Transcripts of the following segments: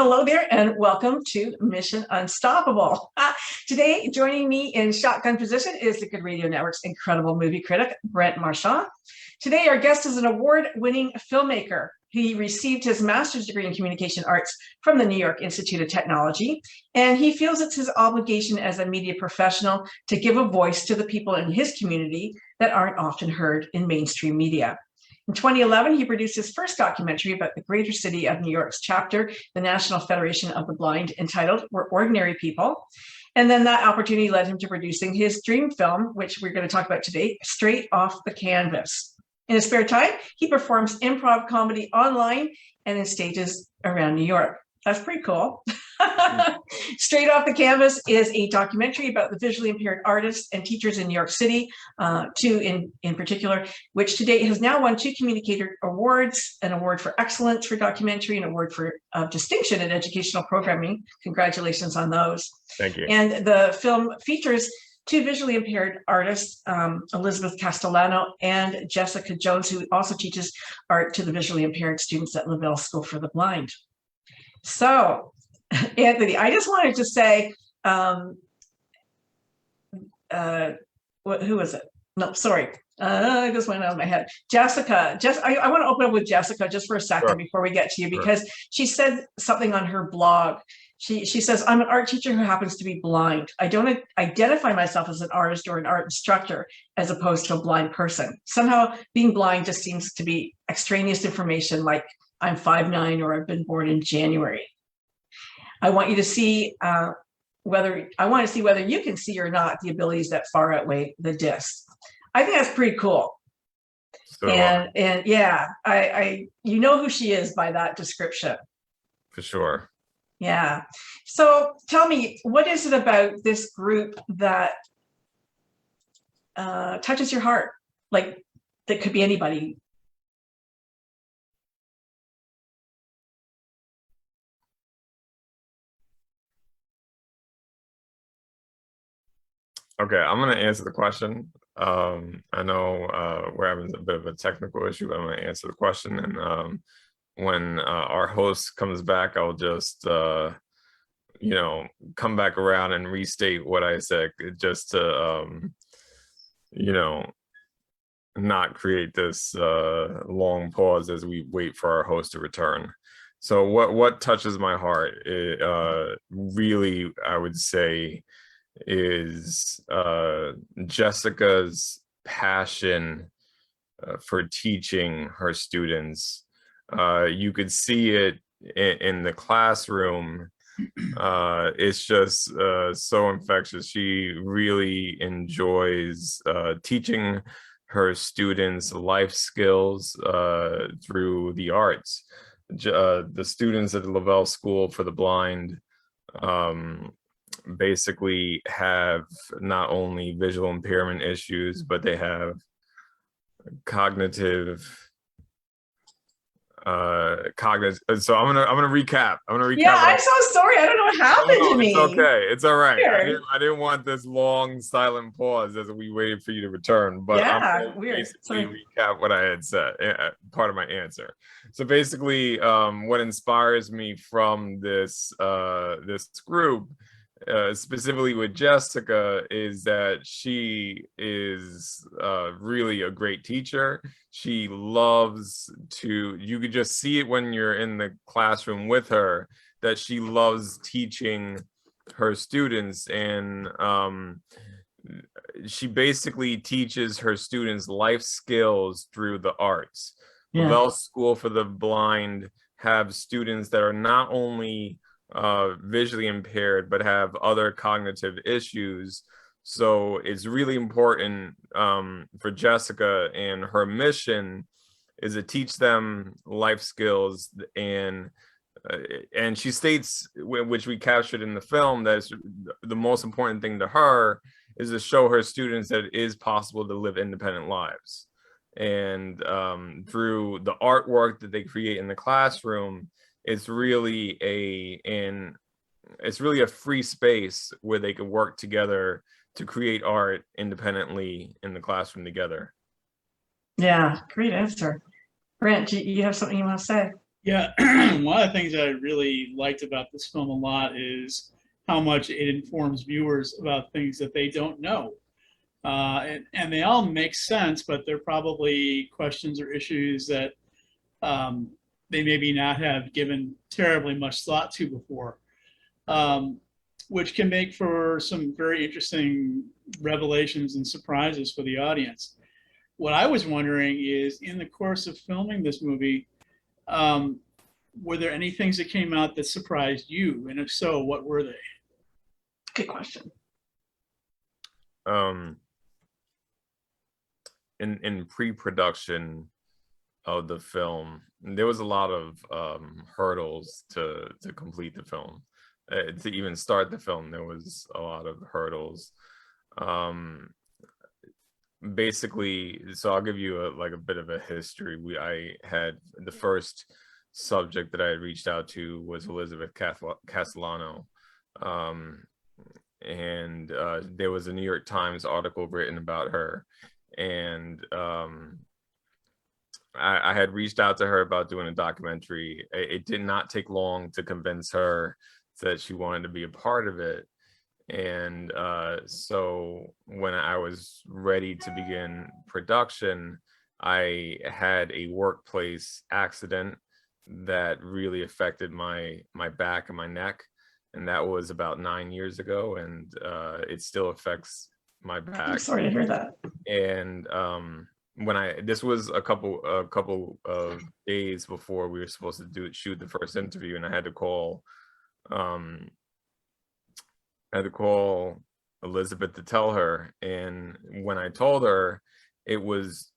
Hello there and welcome to Mission Unstoppable. Today, joining me in shotgun position is the Good Radio Network's incredible movie critic, Brent Marchant. Today, our guest is an award-winning filmmaker. He received his master's degree in communication arts from the New York Institute of Technology, and he feels it's his obligation as a media professional to give a voice to the people in his community that aren't often heard in mainstream media. In 2011, he produced his first documentary about the Greater City of New York's chapter, the National Federation of the Blind, entitled We're Ordinary People. And then that opportunity led him to producing his dream film, which we're going to talk about today, Straight Off the Canvas. In his spare time, he performs improv comedy online and in stages around New York. That's pretty cool. Straight Off the Canvas is a documentary about the visually impaired artists and teachers in New York City, two in particular, which to date has now won 2 Communicator Awards, an award for excellence for documentary, an award for distinction in educational programming. Congratulations on those. Thank you. And the film features 2 visually impaired artists, Elizabeth Castellano and Jessica Jones, who also teaches art to the visually impaired students at Lavelle School for the Blind. So, Anthony, I just wanted to say, who was it? No, sorry. I just went out of my head. Jessica, I want to open up with Jessica just for a second before we get to you, because she said something on her blog. She says, I'm an art teacher who happens to be blind. I don't identify myself as an artist or an art instructor as opposed to a blind person. Somehow being blind just seems to be extraneous information, like I'm 5'9" or I've been born in January. I want you to see whether you can see or not the abilities that far outweigh the discs. I think that's pretty cool. So, and yeah, I you know who she is by that description. For sure. Yeah. So tell me, what is it about this group that touches your heart? Like, that could be anybody. Okay, I'm going to answer the question. I know we're having a bit of a technical issue, but I'm going to answer the question. And when our host comes back, I'll just, come back around and restate what I said, just to, not create this long pause as we wait for our host to return. So what touches my heart, really, I would say, is Jessica's passion for teaching her students. You could see it in the classroom. It's just so infectious. She really enjoys teaching her students life skills through the arts. The students at the Lavelle School for the Blind basically have not only visual impairment issues, but they have cognitive. So I'm gonna recap. Yeah, I'm so sorry. I don't know what happened to me. It's okay. It's all right. I didn't want this long silent pause as we waited for you to return. But yeah, I'm gonna weird. basically recap what I had said. Part of my answer. So basically, what inspires me from this group, specifically with Jessica, is that she is really a great teacher. She loves to, you could just see it when you're in the classroom with her, that she loves teaching her students. And she basically teaches her students life skills through the arts. Yeah. Lavelle School for the Blind have students that are not only visually impaired, but have other cognitive issues. So it's really important for Jessica, and her mission is to teach them life skills. And she states, which we captured in the film, that the most important thing to her is to show her students that it is possible to live independent lives. And through the artwork that they create in the classroom, it's really a free space where they can work together to create art independently in the classroom together. Yeah, great answer. Brent, do you have something you want to say? Yeah, one of the things that I really liked about this film a lot is how much it informs viewers about things that they don't know. And they all make sense, but they're probably questions or issues that um, they maybe not have given terribly much thought to before, um, which can make for some very interesting revelations and surprises for the audience. What I was wondering is, in the course of filming this movie, um, were there any things that came out that surprised you? And if so, what were they? Good question. In pre-production of the film, there was a lot of hurdles to complete the film. To even start the film, there was a lot of hurdles. Basically, so I'll give you a bit of a history. I had the first subject that I had reached out to was Elizabeth Castellano. And there was a New York Times article written about her. And I had reached out to her about doing a documentary. It did not take long to convince her that she wanted to be a part of it. And so when I was ready to begin production, I had a workplace accident that really affected my back and my neck. And that was about 9 years ago, and it still affects my back. I'm sorry to hear that. And this was a couple of days before we were supposed to shoot the first interview, and I had to call Elizabeth to tell her. And when I told her, it was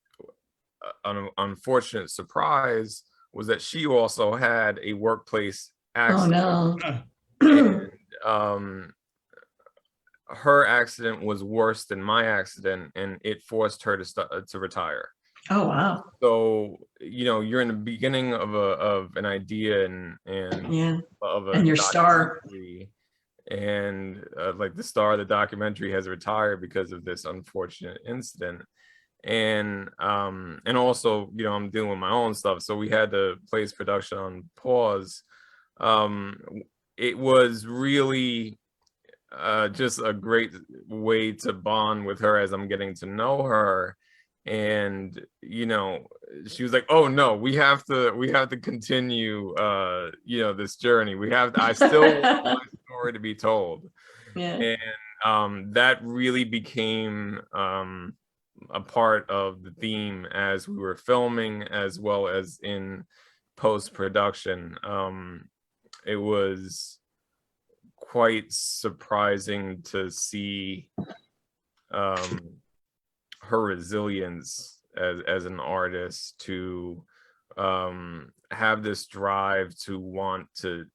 an unfortunate surprise was that she also had a workplace accident. Oh no. And her accident was worse than my accident, and it forced her to retire. Oh wow. So you're in the beginning of an idea and yeah, of a and your star, and like the star of the documentary has retired because of this unfortunate incident. And also I'm dealing with my own stuff, so we had to place production on pause. It was really just a great way to bond with her as I'm getting to know her. And she was like, oh no, we have to continue this journey. I still want my story to be told. Yeah. And that really became a part of the theme as we were filming, as well as in post-production. It was quite surprising to see her resilience as an artist, to have this drive to want to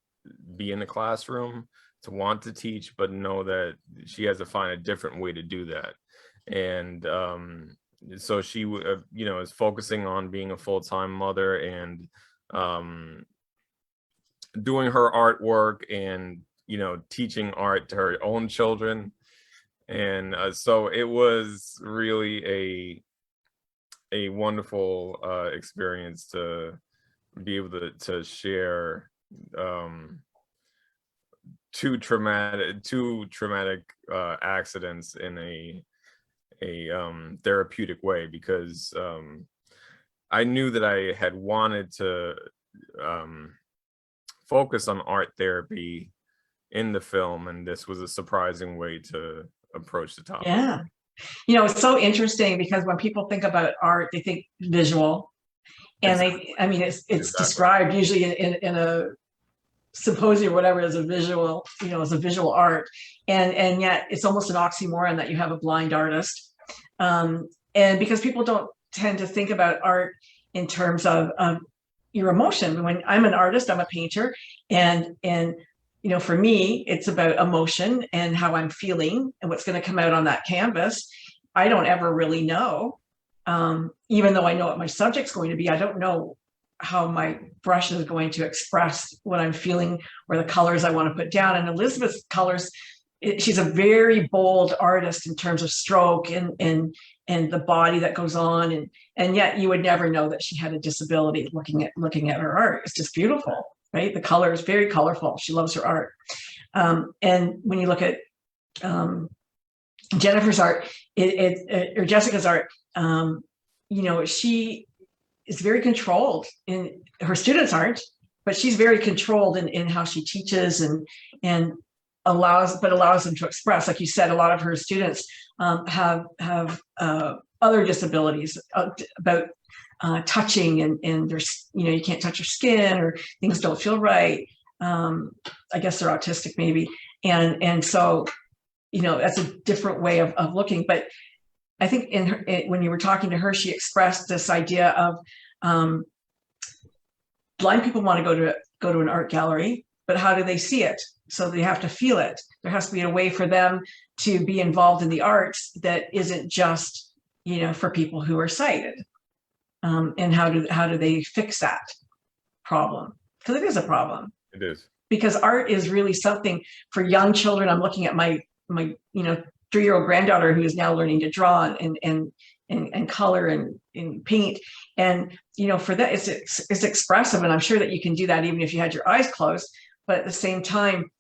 be in the classroom, to want to teach, but know that she has to find a different way to do that. And so she is focusing on being a full-time mother and doing her artwork and teaching art to her own children. And so it was really a wonderful experience to be able to share two traumatic accidents in a therapeutic way, because I knew that I had wanted to focus on art therapy in the film, and this was a surprising way to approach the topic. Yeah, it's so interesting, because when people think about art, they think visual, and it's exactly. Described usually in a symposium or whatever as a visual, as a visual art, and yet it's almost an oxymoron that you have a blind artist, and because people don't tend to think about art in terms of your emotion. When I'm an artist, I'm a painter, and for me, it's about emotion and how I'm feeling and what's going to come out on that canvas. I don't ever really know, even though I know what my subject's going to be, I don't know how my brush is going to express what I'm feeling or the colors I want to put down. And Elizabeth's colors, she's a very bold artist in terms of stroke and and the body that goes on, and yet you would never know that she had a disability looking at her art. It's just beautiful, right? The color is very colorful. She loves her art. And when you look at Jennifer's art, or Jessica's art, she is very controlled, and her students aren't, but she's very controlled in how she teaches and allows them to express. Like you said, a lot of her students have other disabilities about touching, and there's, you can't touch your skin, or things don't feel right. I guess they're autistic maybe. And so, that's a different way of looking. But I think when you were talking to her, she expressed this idea of blind people want to go to an art gallery, but how do they see it? So they have to feel it. There has to be a way for them to be involved in the arts that isn't just, for people who are sighted. And how do they fix that problem? Because it is a problem. It is. Because art is really something for young children. I'm looking at my 3-year-old granddaughter who is now learning to draw and color and paint. And, for that, it's expressive. And I'm sure that you can do that even if you had your eyes closed. But at the same time,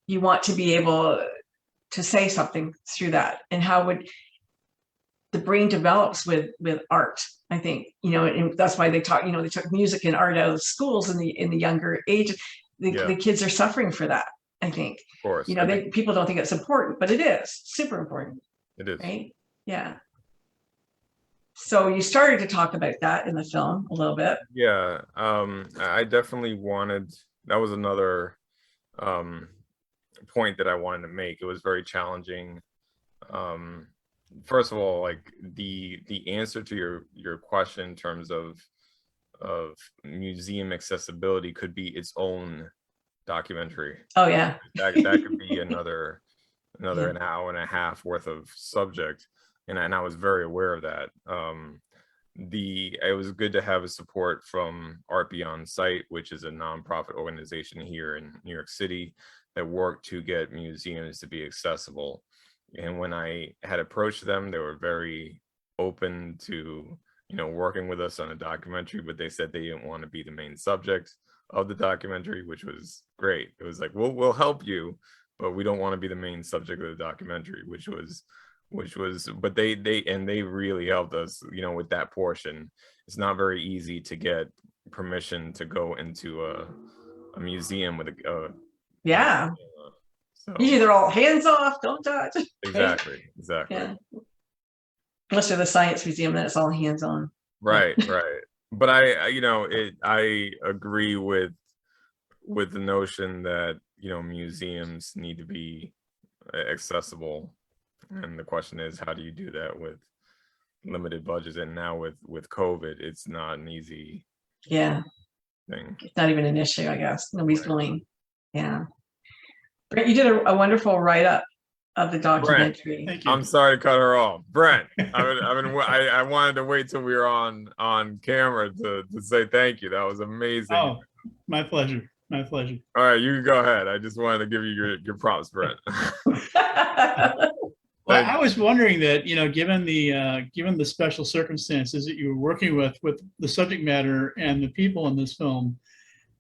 you want to be able to say something through that. And how would the brain develops with art, I think, and that's why they took music and art out of schools in the younger age. The kids are suffering for that, I think. Of course. People don't think it's important, but it is super important. It is. Right? Yeah. So you started to talk about that in the film a little bit. Yeah. I definitely wanted, that was another point that I wanted to make. It was very challenging. First of all, like the answer to your question in terms of museum accessibility could be its own documentary. Oh yeah. That could be another an hour and a half worth of subject. And I was very aware of that. It was good to have a support from Art Beyond Sight, which is a nonprofit organization here in New York City that work to get museums to be accessible. And when I had approached them, they were very open to, working with us on a documentary, but they said they didn't want to be the main subject of the documentary, which was great. It was like, we'll help you, but we don't want to be the main subject of the documentary, which was, but they really helped us, with that portion. It's not very easy to get permission to go into a museum with yeah. So, usually they're all hands off, don't touch. Exactly. Yeah. Unless they're the science museum, then it's all hands on. Right. But I agree with the notion that, museums need to be accessible. And the question is, how do you do that with limited budgets? And now with COVID, it's not an easy thing. It's not even an issue, I guess. Nobody's going. Yeah. Brent, you did a wonderful write-up of the documentary. Thank you. I'm sorry to cut her off. Brent, I wanted to wait till we were on camera to say thank you. That was amazing. Oh, my pleasure. My pleasure. All right, you can go ahead. I just wanted to give you your props, Brent. Well, I was wondering that, given the special circumstances that you were working with the subject matter and the people in this film,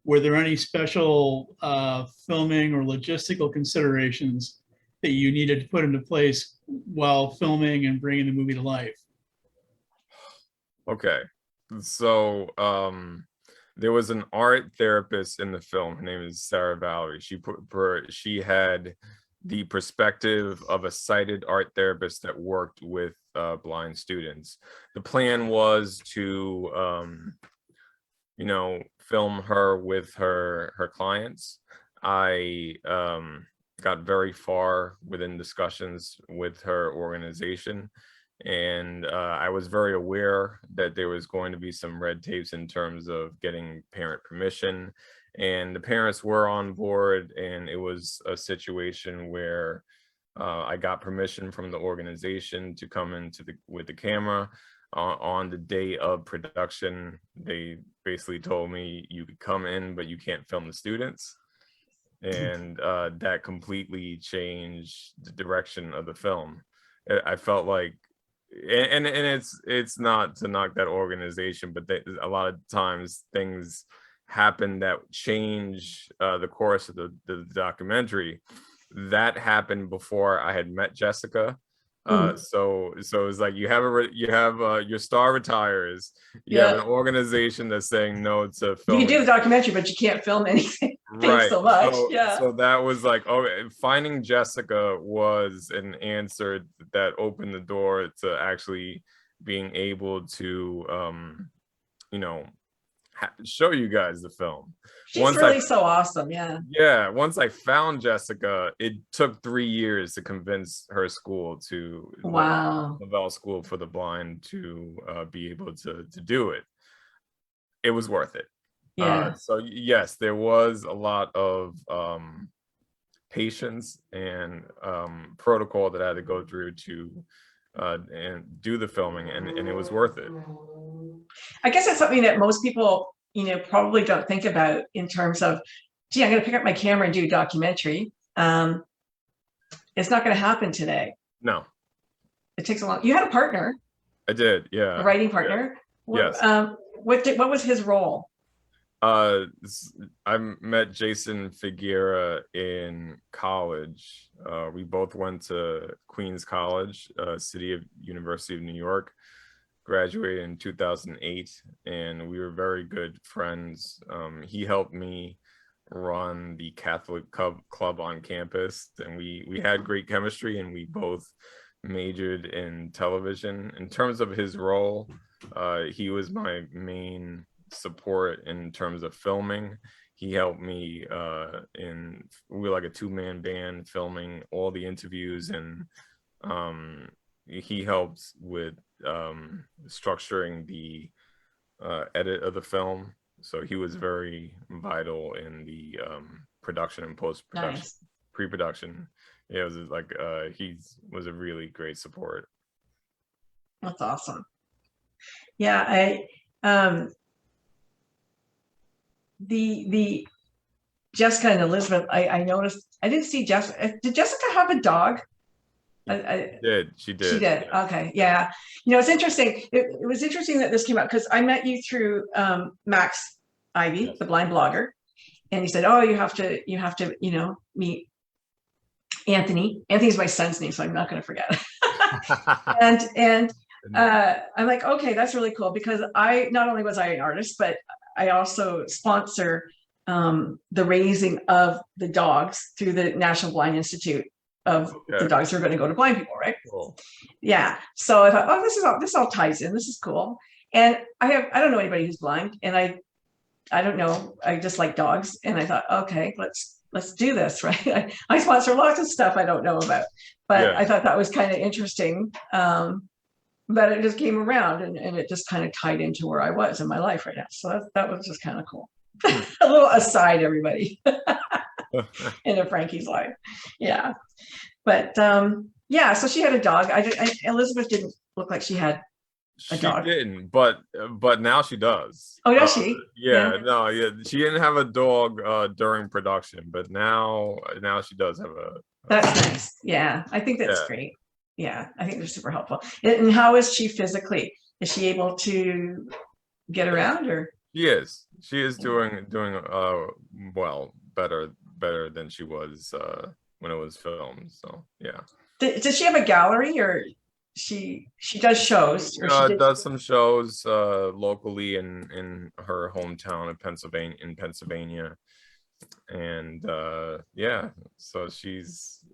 were there any special filming or logistical considerations that you needed to put into place while filming and bringing the movie to life? Okay, so there was an art therapist in the film. Her name is Sarah Valerie. She had the perspective of a sighted art therapist that worked with blind students. The plan was to film her with her clients. I got very far within discussions with her organization, and I was very aware that there was going to be some red tapes in terms of getting parent permission, and the parents were on board, and it was a situation where I got permission from the organization to come into with the camera. On the day of production, they basically told me, you could come in, but you can't film the students. And that completely changed the direction of the film. I felt like and it's not to knock that organization, but a lot of times things happen that change the course of the documentary. That happened before I had met Jessica. So it's like you have your star retires, you have an organization that's saying no to film. You can do the documentary, but you can't film anything. Right. So much. So that was like, oh, finding Jessica was an answer that opened the door to actually being able to show you guys the film. She's really so awesome. Yeah. Once I found Jessica, it took 3 years to convince her school to Lavelle School for the Blind to be able to do it. It was worth it. So yes, there was a lot of patience and protocol that I had to go through to and do the filming, and it was worth it. I guess it's something that most people, probably don't think about in terms of, gee, I'm going to pick up my camera and do a documentary. It's not going to happen today. No. It takes a long. You had a partner. I did, yeah. A writing partner. Yeah. Yes. What was his role? I met Jason Figuera in college. We both went to Queens College, University of New York. Graduated in 2008, and we were very good friends. He helped me run the Catholic club on campus, and we had great chemistry, and we both majored in television. In terms of his role, he was my main support in terms of filming. He helped me we were like a two-man band filming all the interviews, and he helped with structuring the edit of the film. So he was very vital in the production and post-production. Nice. Pre-production. Yeah, it was like he was a really great support. That's awesome. Yeah, the Jessica and Elizabeth, I noticed. I didn't see Jessica. Did Jessica have a dog? She did. Yeah. Okay. Yeah. It's interesting. It was interesting that this came out because I met you through Max Ivy, the blind blogger, and he said, "Oh, you have to, meet Anthony." Anthony's my son's name, so I'm not going to forget. and I'm like, okay, that's really cool because not only was I an artist, but I also sponsor the raising of the dogs through the National Blind Institute of the dogs who are going to go to blind people, right? Cool. Yeah. So I thought, oh, this all ties in. This is cool. And I don't know anybody who's blind, and I don't know. I just like dogs, and I thought, okay, let's do this, right? I sponsor lots of stuff I don't know about, but I thought that was kind of interesting. But it just came around, and it just kind of tied into where I was in my life right now. So that was just kind of cool. A little aside, everybody. Into Frankie's life. Yeah. But so she had a dog. Elizabeth didn't look like she had a dog. She didn't, but now she does. Oh, does she? No, she didn't have a dog during production, but now she does have a. That's nice. Yeah, I think that's great. Yeah, I think they're super helpful. And how is she physically? Is she able to get around, or? She is doing well, better than she was when it was filmed. So yeah. Does she have a gallery, or she does shows? Or she does some shows locally in her hometown of Pennsylvania, and so she's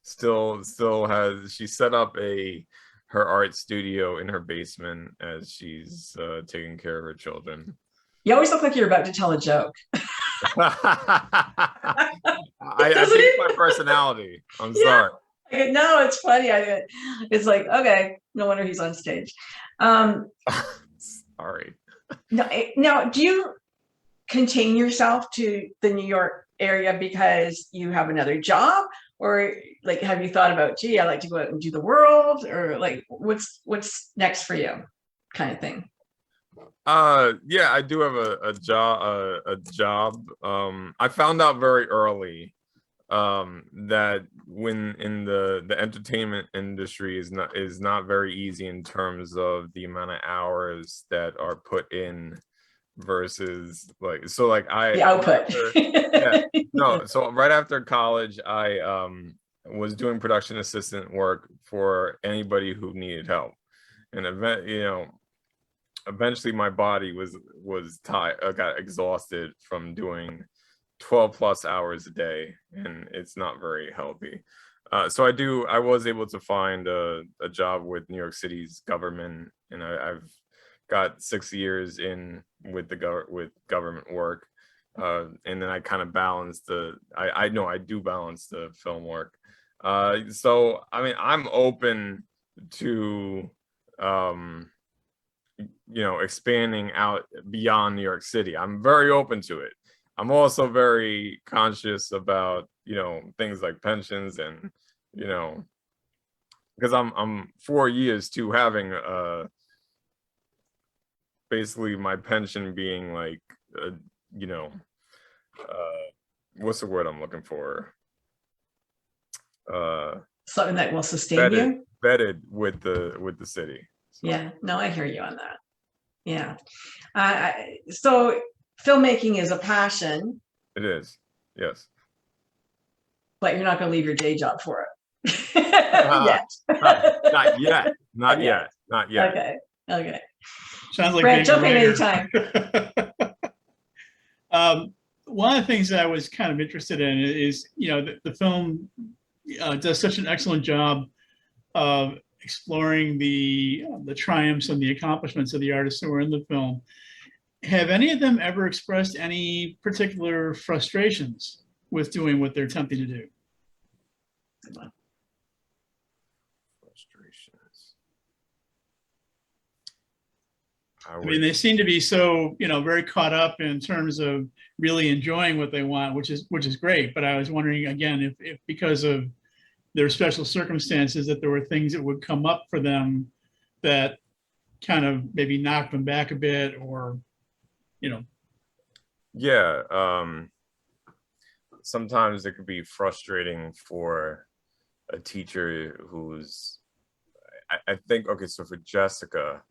still has, she set up her art studio in her basement as she's taking care of her children. You always look like you're about to tell a joke. I think it's my personality. I'm sorry. No, it's funny. It's like, okay, no wonder he's on stage. Sorry. Now, do you contain yourself to the New York area because you have another job, or like, have you thought about, gee, I like to go out and do the world, or like, what's next for you, kind of thing? I do have a job. I found out very early that when in the entertainment industry is not very easy in terms of the amount of hours that are put in versus like, so like The output. yeah, no, so right after college I was doing production assistant work for anybody who needed help, and eventually my body was tired, got exhausted from doing 12 plus hours a day, and it's not very healthy. So I was able to find a job with New York City's government, and I've got 6 years in with with government work. And then I kind of balance I know I do balance the film work. So I mean, I'm open to expanding out beyond New York City. I'm very open to it. I'm also very conscious about, things like pensions, and, because I'm 4 years to having basically my pension being like, you know, what's the word I'm looking for? Something that will sustain you. Vetted with the city. So. Yeah, no, I hear you on that. Yeah. So filmmaking is a passion. It is, yes. But you're not going to leave your day job for it. Yet. Not yet. Not Okay. yet. Not yet. Okay. Sounds like Brent, jump in anytime. One of the things that I was kind of interested in is, the film does such an excellent job of exploring the triumphs and the accomplishments of the artists who were in the film. Have any of them ever expressed any particular frustrations with doing what they're attempting to do? Frustrations. I mean, they seem to be so, very caught up in terms of really enjoying what they want, which is great. But I was wondering again if because of their special circumstances, that there were things that would come up for them that kind of maybe knocked them back a bit, or, Yeah. Sometimes it could be frustrating for a teacher who's, I think, okay, so for Jessica,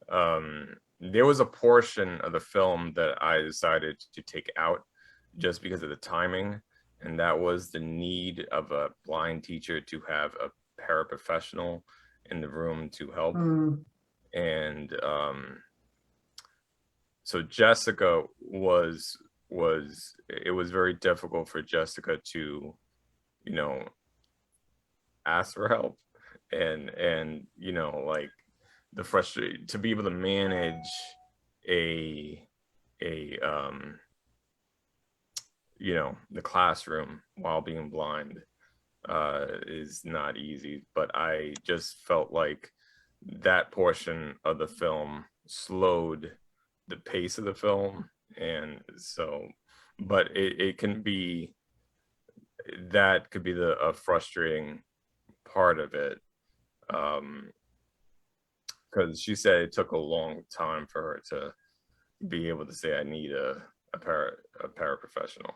there was a portion of the film that I decided to take out just because of the timing, and that was the need of a blind teacher to have a paraprofessional in the room to help. And so Jessica it was very difficult for Jessica to, ask for help, and like the frustration to be able to manage the classroom while being blind is not easy. But I just felt like that portion of the film slowed the pace of the film, and so, but it can be, that could be a frustrating part of it, because she said it took a long time for her to be able to say, I need a paraprofessional.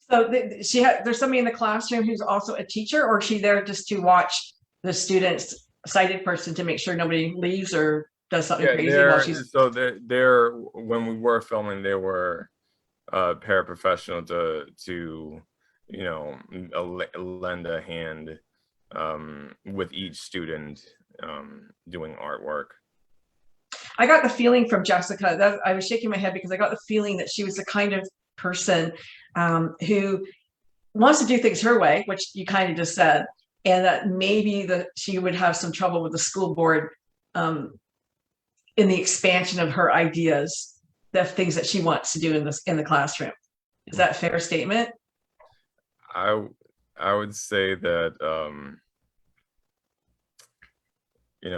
So there's somebody in the classroom who's also a teacher, or is she there just to watch the students, sighted person, to make sure nobody leaves or does something crazy while she's... So there, when we were filming, there were paraprofessional to lend a hand with each student doing artwork. I got the feeling from Jessica that I was shaking my head because I got the feeling that she was the kind of person who wants to do things her way, which you kind of just said, and that maybe she would have some trouble with the school board in the expansion of her ideas, the things that she wants to do in the classroom. Is that a fair statement? I would say that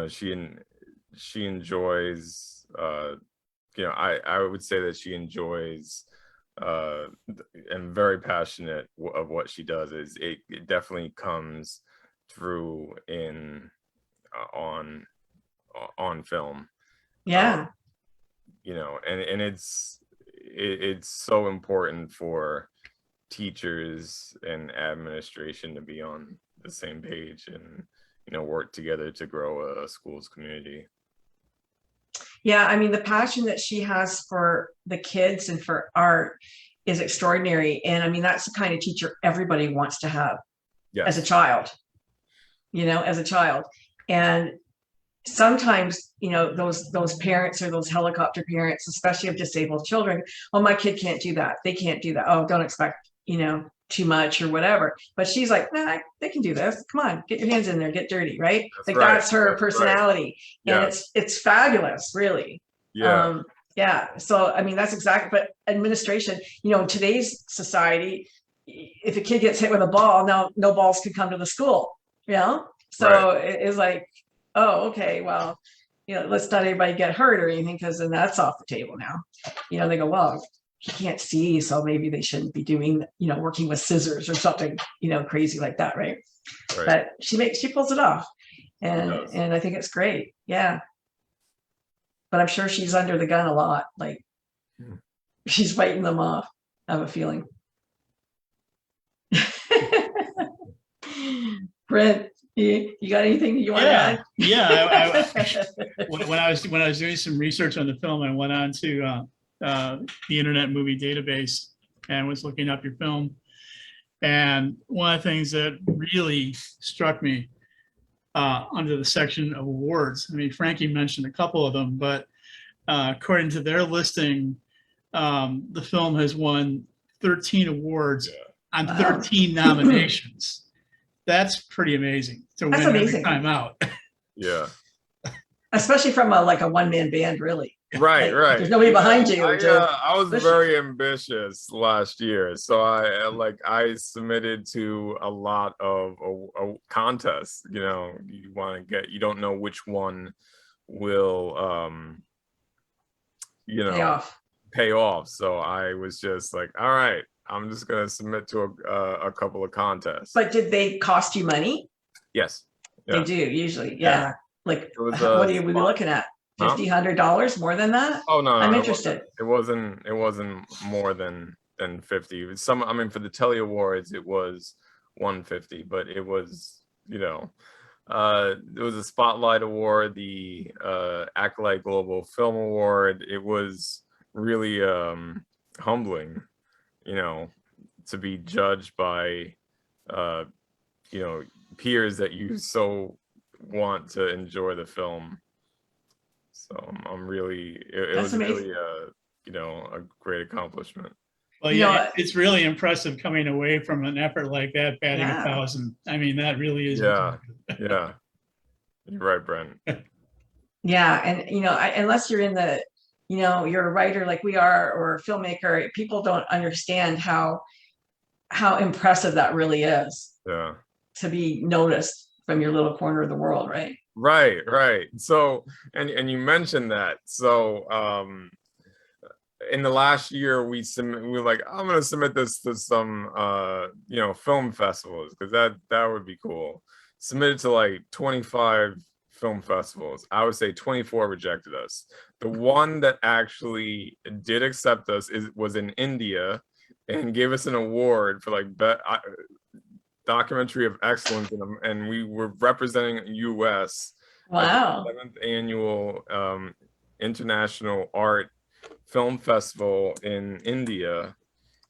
she enjoys I would say that she enjoys and very passionate of what she does. It definitely comes through on film. Yeah. And it's so important for teachers and administration to be on the same page and, work together to grow a school's community. Yeah, I mean, the passion that she has for the kids and for art is extraordinary. And I mean, that's the kind of teacher everybody wants to have as a child, as a child. And sometimes, those parents or those helicopter parents, especially of disabled children, oh, my kid can't do that. They can't do that. Oh, don't expect, too much or whatever. But she's like, nah, they can do this. Come on, get your hands in there, get dirty, right? That's her personality. Right. And it's fabulous, really. Yeah. Yeah. So, I mean, that's exactly, but administration, in today's society, if a kid gets hit with a ball, now no balls can come to the school, So it's like, oh, okay, well, let's not anybody get hurt or anything, because then that's off the table now. They go, well, he can't see, so maybe they shouldn't be doing, working with scissors or something, crazy like that, right? But she pulls it off, and I think it's great. Yeah. But I'm sure she's under the gun a lot. Like she's fighting them off, I have a feeling. Brent, you got anything you want to add? Yeah. When I was doing some research on the film, I went on to the Internet Movie Database and was looking up your film. And one of the things that really struck me under the section of awards, I mean, Frankie mentioned a couple of them, but according to their listing, the film has won 13 awards on 13 nominations. That's pretty amazing to win every time out. Yeah. Especially from a one-man band, really. Right. There's nobody behind you. I was very ambitious last year, so I submitted to a lot of contests. You want to get, you don't know which one will pay off. So I was just like, all right, I'm just gonna submit to a couple of contests. But did they cost you money? Yes. They do usually. Yeah. Like, what are we looking at? $50, $100, more than that? Oh no, I'm interested. It wasn't more than 50. For the Telly Awards, it was 150, but it was, there was a Spotlight Award, the Acolyte Global Film Award. It was really humbling, to be judged by peers that you so want to enjoy the film. So I'm really, it was amazing. Really a great accompliment. Well, it's really impressive coming away from an effort like that, batting 1,000. I mean, that really is. Yeah. You're right, Brent. Yeah, and unless you're in the, you're a writer like we are, or a filmmaker, people don't understand how impressive that really is. Yeah. To be noticed from your little corner of the world, right? Right. So, and you mentioned that. So, in the last year, we were like, I'm gonna submit this to some, film festivals, because that would be cool. Submitted to like 25 film festivals. I would say 24 rejected us. The one that actually did accept us was in India, and gave us an award for like documentary of excellence, and we were representing US. Wow. 7th annual International Art Film Festival in India,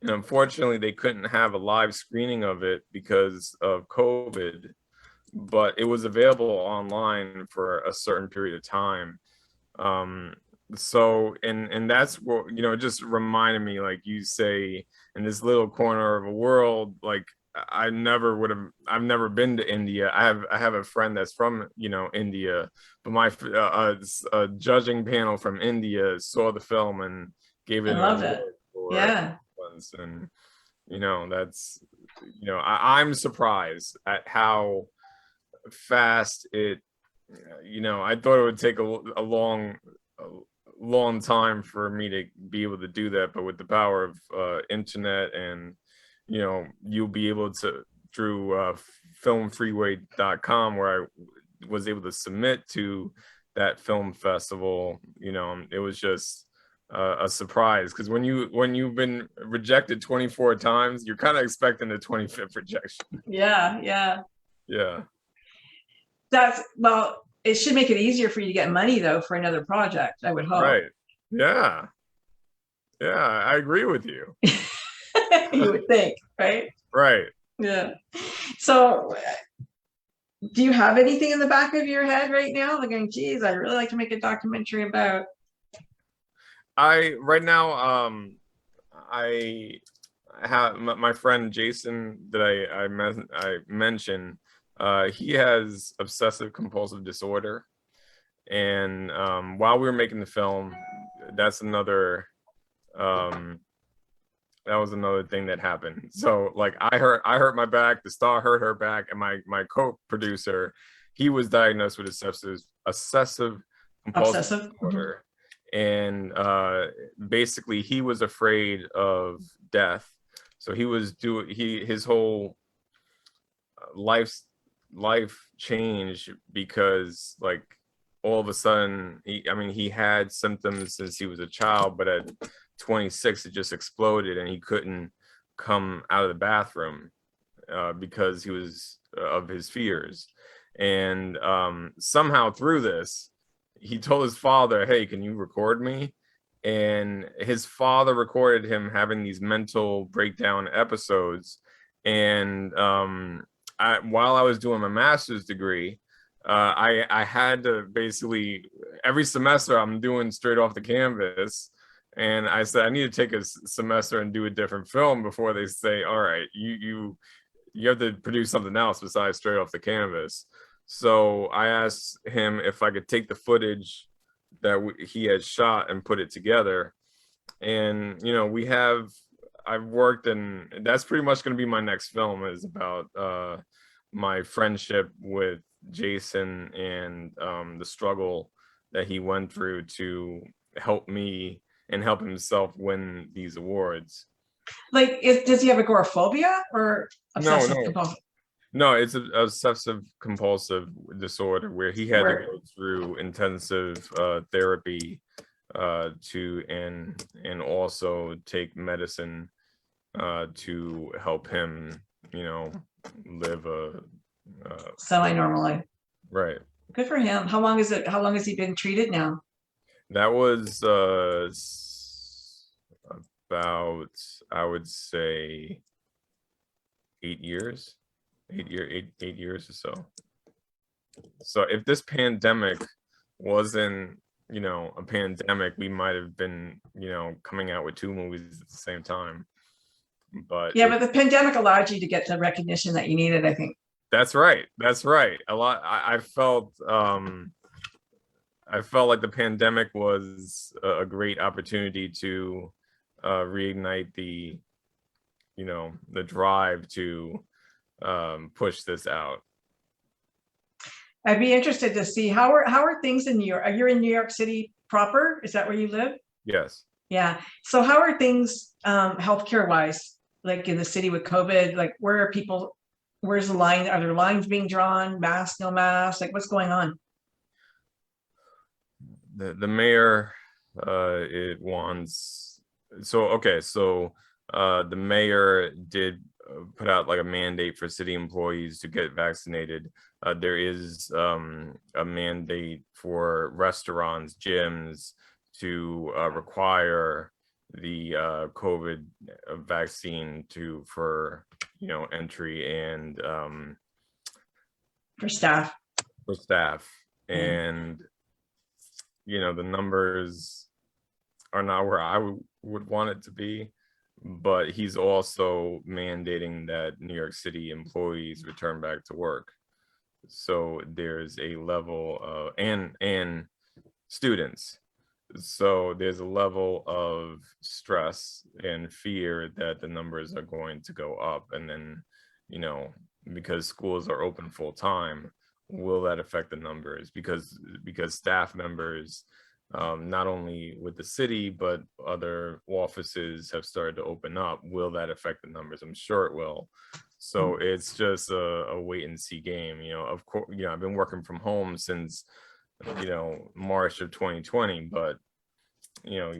and unfortunately they couldn't have a live screening of it because of COVID, but it was available online for a certain period of time. So and that's what, it just reminded me, like you say, in this little corner of a world, like I've never been to India. I have a friend that's from, India, but my judging panel from India saw the film and gave it. I love it. Yeah. And, that's, I'm surprised at how fast it, I thought it would take a long time for me to be able to do that, but with the power of internet, and you'll be able to, through filmfreeway.com, where I was able to submit to that film festival, it was just a surprise, because when you've been rejected 24 times, you're kind of expecting the 25th rejection. Yeah. Yeah. Well, it should make it easier for you to get money though for another project, I would hope. Right. Yeah. Yeah, I agree with you. You would think, right? Right. Yeah. So do you have anything in the back of your head right now? Like, going, geez, I'd really like to make a documentary about. Right now, I have my friend Jason that I mentioned. He has obsessive compulsive disorder, and while we were making the film, that's another that was another thing that happened. So like I hurt my back, the star hurt her back, and my co-producer, he was diagnosed with obsessive compulsive disorder. And basically he was afraid of death. So he was his whole life changed because like all of a sudden he had symptoms since he was a child, but at 26 it just exploded and he couldn't come out of the bathroom because he was of his fears. And somehow through this he told his father, hey, can you record me? And his father recorded him having these mental breakdown episodes. And while I was doing my master's degree, I had to basically every semester I'm doing straight off the canvas. And I said, I need to take a semester and do a different film before they say, all right, you have to produce something else besides straight off the canvas. So I asked him if I could take the footage that he had shot and put it together. And, you know, I've worked, and that's pretty much going to be my next film, is about my friendship with Jason and the struggle that he went through to help me and help himself win these awards. Like, does he have agoraphobia or obsessive compulsive? No, it's an obsessive compulsive disorder where he had to go through intensive therapy and also take medicine to help him, you know, live a semi-normal life. Right. Good for him. How long has he been treated now? That was about, I would say, 8 years. 8 years or so. So if this pandemic wasn't, you know, a pandemic, we might have been, you know, coming out with 2 movies at the same time. But yeah, but the pandemic allowed you to get the recognition that you needed, I think. That's right. A lot. I felt like the pandemic was a great opportunity to reignite the, you know, the drive to push this out. I'd be interested to see how are things in New York. You're in New York City proper? Is that where you live? Yes. Yeah. So how are things healthcare wise, like in the city with COVID? Like where's the line? Are there lines being drawn? Mask, no mask? Like what's going on? The mayor it wants the mayor did put out like a mandate for city employees to get vaccinated. There is a mandate for restaurants, gyms to require the COVID vaccine for you know, entry and for staff. And you know, the numbers are not where I would want it to be, but he's also mandating that New York City employees return back to work. So there's a level of, and students. So there's a level of stress and fear that the numbers are going to go up. And then, you know, because schools are open full time, will that affect the numbers? Because staff members, not only with the city, but other offices have started to open up. Will that affect the numbers? I'm sure it will. So it's just a wait and see game. You know, of course, you know, I've been working from home since, you know, March of 2020, but you know,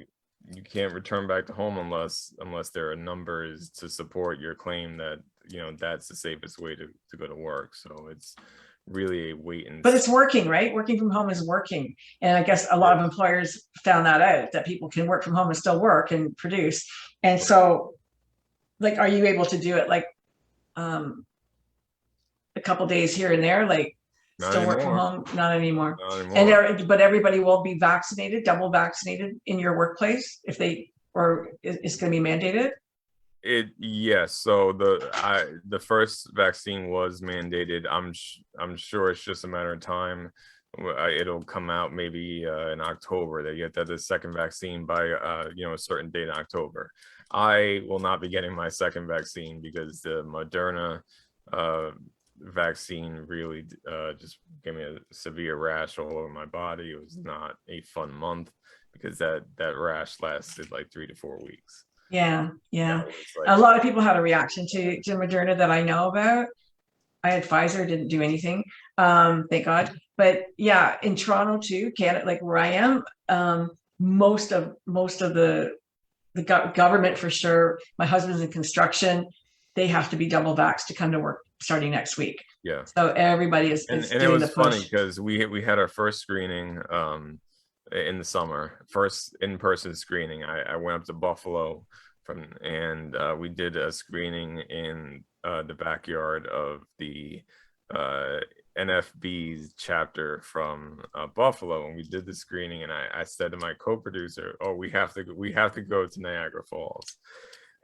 you can't return back to home unless there are numbers to support your claim that, you know, that's the safest way to go to work. So it's really a wait and But it's working, right? Working from home is working. And I guess a lot of employers found that out, that people can work from home and still work and produce. And so, like, are you able to do it like a couple days here and there, like Not still work from anymore. home? Not anymore. Not anymore. And but everybody will be vaccinated, double vaccinated in your workplace if they, or it's going to be mandated? Yes. So the first vaccine was mandated. I'm sure it's just a matter of time. It'll come out maybe in October that you have to have the second vaccine by you know, a certain date in October. I will not be getting my second vaccine because the Moderna vaccine really just gave me a severe rash all over my body. It was not a fun month because that rash lasted like 3 to 4 weeks. Yeah. Like, A lot of people had a reaction to Moderna that I know about. I had Pfizer, didn't do anything, thank God. But yeah, in Toronto too, Canada, like where I am, most of the government for sure. My husband's in construction; they have to be double vaxxed to come to work starting next week. Yeah. So everybody is and doing it was the push. funny because we had our first screening in the summer, first in-person screening. I went up to Buffalo and we did a screening in the backyard of the NFB's chapter from Buffalo, and we did the screening. And I said to my co-producer, "Oh, we have to go to Niagara Falls."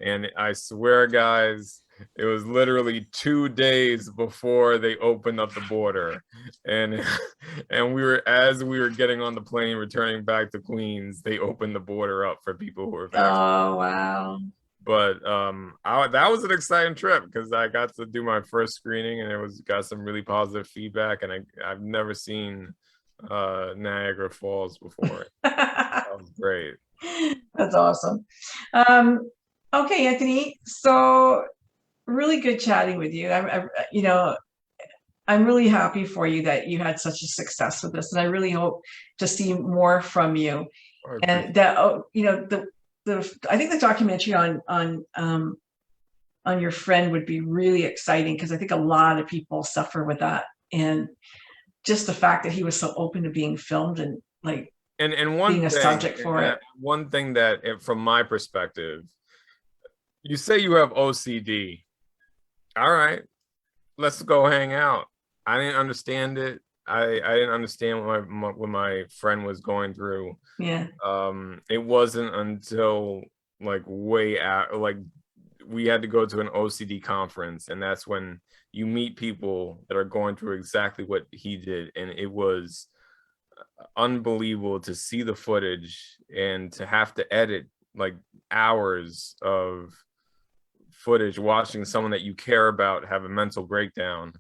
And I swear, guys, it was literally 2 days before they opened up the border, and as we were getting on the plane returning back to Queens, they opened the border up for people who were vaccinated. Oh wow! But that was an exciting trip because I got to do my first screening, and got some really positive feedback, and I've never seen Niagara Falls before. That was great. That's awesome. Okay, Anthony. So really good chatting with you. You know, I'm really happy for you that you had such a success with this, and I really hope to see more from you. And that, you know, I think the documentary on your friend would be really exciting, because I think a lot of people suffer with that, and just the fact that he was so open to being filmed and like and one being a subject for it. One thing that, from my perspective, you say you have OCD. All right, let's go hang out. I didn't understand it. I didn't understand what my friend was going through. Yeah. It wasn't until like way out, like we had to go to an OCD conference, and that's when you meet people that are going through exactly what he did, and it was unbelievable to see the footage and to have to edit like hours of footage watching someone that you care about have a mental breakdown.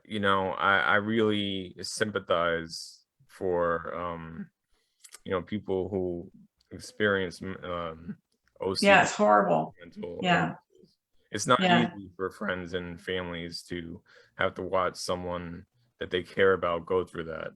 You know, I really sympathize for you know, people who experience OCD. Yeah, it's horrible. Yeah. It's not easy for friends and families to have to watch someone that they care about go through that.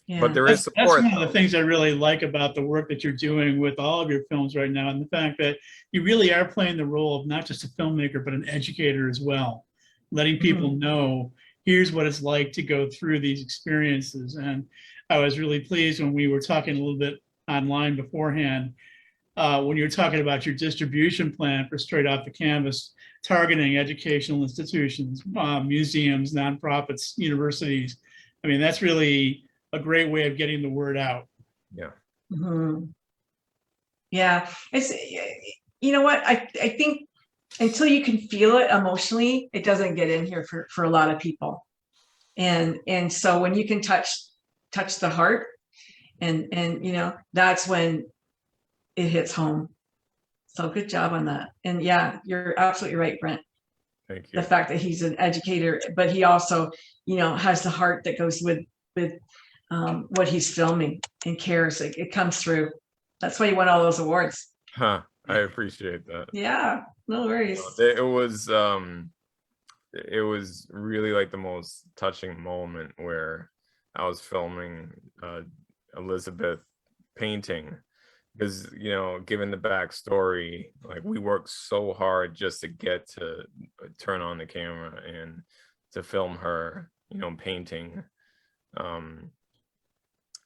Yeah. But there is support. That's one of the things I really like about the work that you're doing with all of your films right now, and the fact that you really are playing the role of not just a filmmaker, but an educator as well, letting people know here's what it's like to go through these experiences. And I was really pleased when we were talking a little bit online beforehand, when you were talking about your distribution plan for Straight Off the Canvas, targeting educational institutions, museums, nonprofits, universities. I mean, that's really a great way of getting the word out. Yeah. Yeah. It's, you know what, I think until you can feel it emotionally, it doesn't get in here for a lot of people. And so when you can touch the heart, and you know, that's when it hits home. So good job on that. And yeah, you're absolutely right, Brent. Thank you. The fact that he's an educator, but he also, you know, has the heart that goes with what he's filming, and cares. It comes through. That's why he won all those awards. I appreciate that. Yeah, no worries. It was really like the most touching moment where I was filming Elizabeth painting, because, you know, given the backstory, like we worked so hard just to get to turn on the camera and to film her, you know, painting,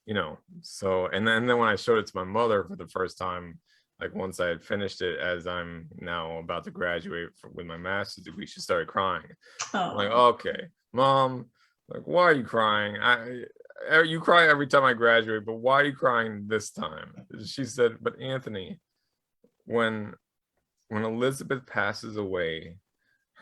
you know. So, and then when I showed it to my mother for the first time, like once I had finished it, as I'm now about to graduate with my master's degree, she started crying. I'm like, okay, Mom, like, why are you crying? You cry every time I graduate, but why are you crying this time? She said, but Anthony, when Elizabeth passes away,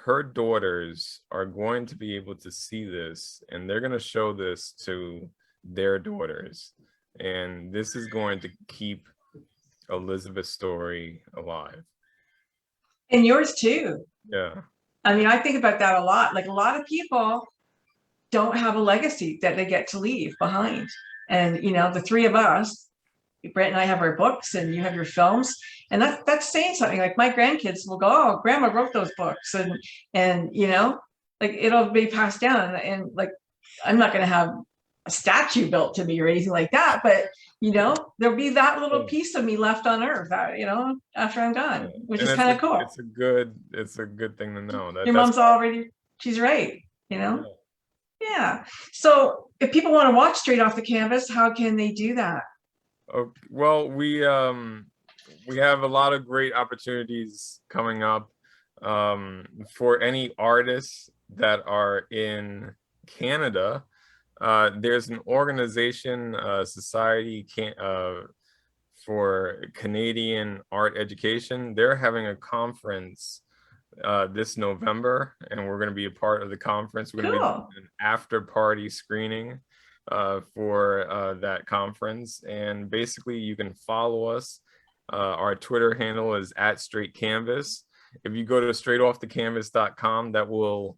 her daughters are going to be able to see this, and they're going to show this to their daughters, and this is going to keep Elizabeth's story alive. And yours too. Yeah. I mean, I think about that a lot. Like, a lot of people don't have a legacy that they get to leave behind. And, you know, the three of us, Brent and I, have our books, and you have your films, and that's saying something. Like, my grandkids will go, oh, Grandma wrote those books, and you know, like, it'll be passed down. And like, I'm not going to have a statue built to me or anything like that, but you know, there'll be that little piece of me left on earth, you know, after I'm gone, which is kind of cool. It's a good thing to know. Your mom's already, she's right, you know. Yeah. So if people want to watch Straight Off the Canvas, how can they do that? Okay, well, we have a lot of great opportunities coming up for any artists that are in Canada. There's an organization, Society for Canadian Art Education. They're having a conference this November, and we're going to be a part of the conference. We're going to be doing an after party screening for that conference, and basically you can follow us. Our Twitter handle is @straightcanvas. If you go to straightoffthecanvas.com, that will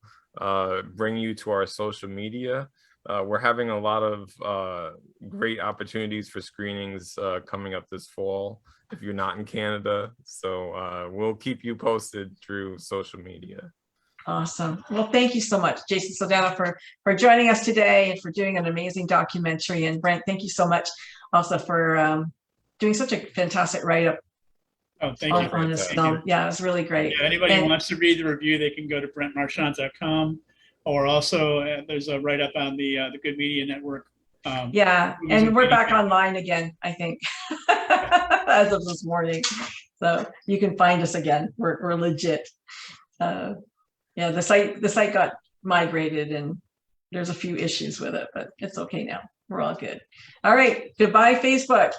bring you to our social media. We're having a lot of great opportunities for screenings coming up this fall if you're not in Canada. So we'll keep you posted through social media. Awesome. Well, thank you so much, Jason Saldana, for joining us today and for doing an amazing documentary. And Brent, thank you so much also for doing such a fantastic write-up. Oh, thank you on this film. Yeah, it was really great. Yeah, anybody who wants to read the review, they can go to brentmarchant.com, or also there's a write-up on the Good Media Network. Yeah, and we're back online again, I think, as of this morning. So you can find us again. We're legit. Yeah, the site got migrated, and there's a few issues with it, but it's okay now. We're all good. All right. Goodbye, Facebook.